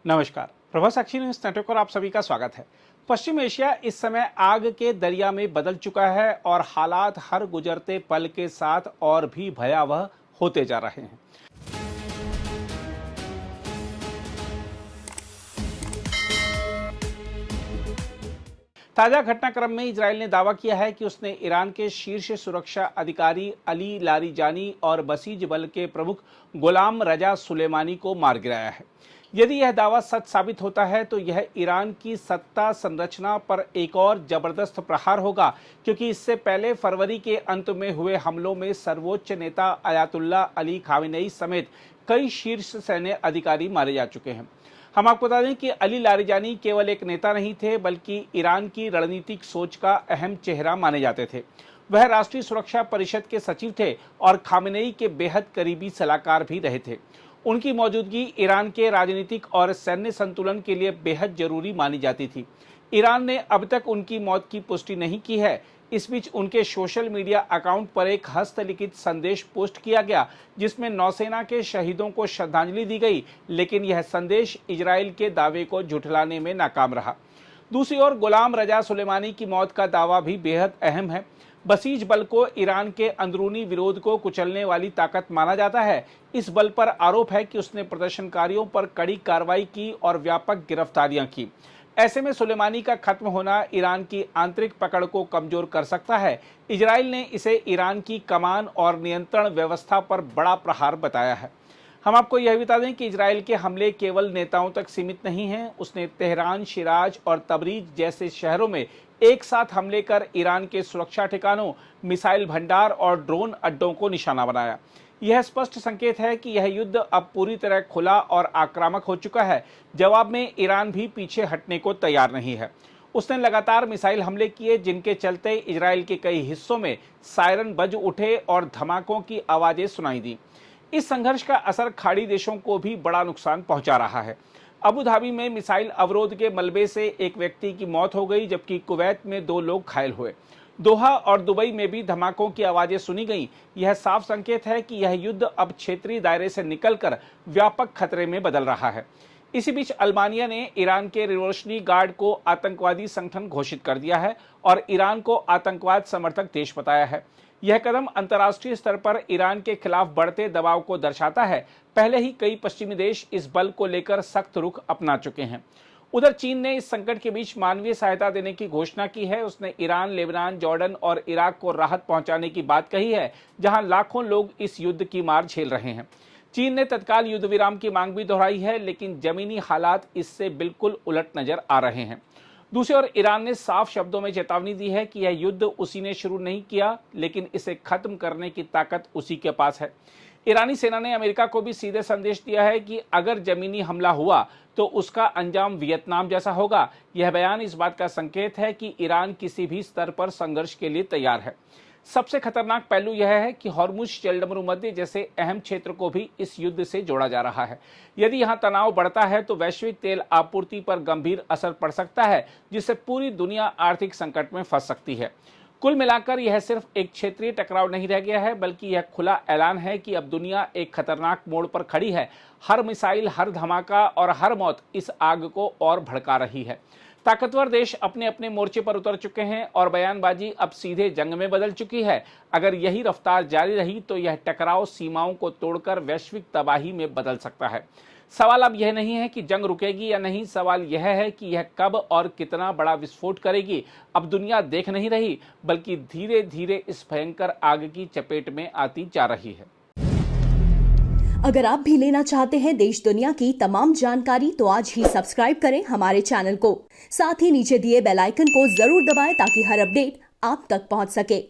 नमस्कार। प्रभा साक्षी news network पर आप सभी का स्वागत है। पश्चिम एशिया इस समय आग के दरिया में बदल चुका है और हालात हर गुजरते पल के साथ और भी भयावह होते जा रहे हैं। ताजा घटनाक्रम में इजराइल ने दावा किया है कि उसने ईरान के शीर्ष सुरक्षा अधिकारी अली लारिजानी और बसीज बल के प्रमुख गुलाम रजा सुलेमानी को मार गिराया है। यदि यह दावा सच साबित होता है तो यह ईरान की सत्ता संरचना पर एक और जबरदस्त प्रहार होगा, क्योंकि इससे पहले फरवरी के अंत में हुए हमलों में सर्वोच्च नेता अयातुल्ला अली खामेनेई समेत कई शीर्ष सैन्य अधिकारी मारे जा चुके हैं। हम आपको बता दें कि अली लारिजानी केवल एक नेता नहीं थे, बल्कि ईरान की रणनीतिक सोच का अहम चेहरा माने जाते थे। वह राष्ट्रीय सुरक्षा परिषद के सचिव थे और खामेनेई के बेहद करीबी सलाहकार भी रहे थे। उनकी मौजूदगी ईरान के राजनीतिक और सैन्य संतुलन के लिए बेहद जरूरी मानी जाती थी। ईरान ने अब तक उनकी मौत की पुष्टि नहीं की है। इस बीच उनके सोशल मीडिया अकाउंट पर एक हस्तलिखित संदेश पोस्ट किया गया, जिसमें नौसेना के शहीदों को श्रद्धांजलि दी गई, लेकिन यह संदेश इजराइल के दावे को झुठलाने में नाकाम रहा। दूसरी ओर गुलाम रजा सुलेमानी की मौत का दावा भी बेहद अहम है। बसीज बल को ईरान के अंदरूनी विरोध को कुचलने वाली ताकत माना जाता है। इस बल पर आरोप है कि उसने प्रदर्शनकारियों पर कड़ी कार्रवाई की और व्यापक गिरफ्तारियां की। ऐसे में सुलेमानी का खत्म होना ईरान की आंतरिक पकड़ को कमजोर कर सकता है। इजराइल ने इसे ईरान की कमान और नियंत्रण व्यवस्था पर बड़ा प्रहार बताया है। हम आपको यह बता दें कि इजराइल के हमले केवल नेताओं तक सीमित नहीं हैं। उसने तेहरान, शिराज और तबरीज जैसे शहरों में एक साथ हमले कर ईरान के सुरक्षा ठिकानों, मिसाइल भंडार और ड्रोन अड्डों को निशाना बनाया। यह स्पष्ट संकेत है कि यह युद्ध अब पूरी तरह खुला और आक्रामक हो चुका है। जवाब में ईरान भी पीछे हटने को तैयार नहीं है। उसने लगातार मिसाइल हमले किए, जिनके चलते इजराइल के कई हिस्सों में सायरन बज उठे और धमाकों की आवाजें सुनाई दी। इस संघर्ष का असर खाड़ी देशों को भी बड़ा नुकसान पहुंचा रहा है। अबू धाबी में मिसाइल अवरोध के मलबे से एक व्यक्ति की मौत हो गई, जबकि कुवैत में 2 लोग घायल हुए। दोहा और दुबई में भी धमाकों की आवाजें सुनी गईं। यह साफ संकेत है कि यह युद्ध अब क्षेत्रीय दायरे से निकलकर व्यापक खतरे में बदल रहा है। इसी बीच अल्बानिया ने ईरान के रिवोल्यूशनरी गार्ड को आतंकवादी संगठन घोषित कर दिया है और ईरान को आतंकवाद समर्थक देश बताया है। यह कदम अंतर्राष्ट्रीय स्तर पर ईरान के खिलाफ बढ़ते दबाव को दर्शाता है। पहले ही कई पश्चिमी देश इस बल को लेकर सख्त रुख अपना चुके हैं। उधर चीन ने इस संकट के बीच मानवीय सहायता देने की घोषणा की है। उसने ईरान, लेबनान, जॉर्डन और इराक को राहत पहुंचाने की बात कही है, जहां लाखों लोग इस युद्ध की मार झेल रहे हैं। चीन ने तत्काल युद्ध विराम की मांग भी दोहराई है, लेकिन जमीनी हालात इससे बिल्कुल उलट नजर आ रहे हैं। दूसरी ओर ईरान ने साफ शब्दों में चेतावनी दी है कि यह युद्ध उसी ने शुरू नहीं किया, लेकिन इसे खत्म करने की ताकत उसी के पास है। ईरानी सेना ने अमेरिका को भी सीधे संदेश दिया है कि अगर जमीनी हमला हुआ तो उसका अंजाम वियतनाम जैसा होगा। यह बयान इस बात का संकेत है कि ईरान किसी भी स्तर पर संघर्ष के लिए तैयार है। सबसे खतरनाक पहलू यह है कि हॉर्मुज जलमरुमध्य जैसे अहम क्षेत्र को भी इस युद्ध से जोड़ा जा रहा है। यदि यहां तनाव बढ़ता है तो वैश्विक तेल आपूर्ति पर गंभीर असर पड़ सकता है, जिससे पूरी दुनिया आर्थिक संकट में फंस सकती है। कुल मिलाकर यह सिर्फ एक क्षेत्रीय टकराव नहीं रह गया है, बल्कि यह खुला ऐलान है कि अब दुनिया एक खतरनाक मोड़ पर खड़ी है। हर मिसाइल, हर धमाका और हर मौत इस आग को और भड़का रही है। ताकतवर देश अपने अपने मोर्चे पर उतर चुके हैं और बयानबाजी अब सीधे जंग में बदल चुकी है। अगर यही रफ्तार जारी रही तो यह टकराव सीमाओं को तोड़कर वैश्विक तबाही में बदल सकता है। सवाल अब यह नहीं है कि जंग रुकेगी या नहीं, सवाल यह है कि यह कब और कितना बड़ा विस्फोट करेगी। अब दुनिया देख नहीं रही, बल्कि धीरे धीरे इस भयंकर आग की चपेट में आती जा रही है। अगर आप भी लेना चाहते हैं देश दुनिया की तमाम जानकारी, तो आज ही सब्सक्राइब करें हमारे चैनल को। साथ ही नीचे दिए बेल आइकन को जरूर दबाएं ताकि हर अपडेट आप तक पहुंच सके।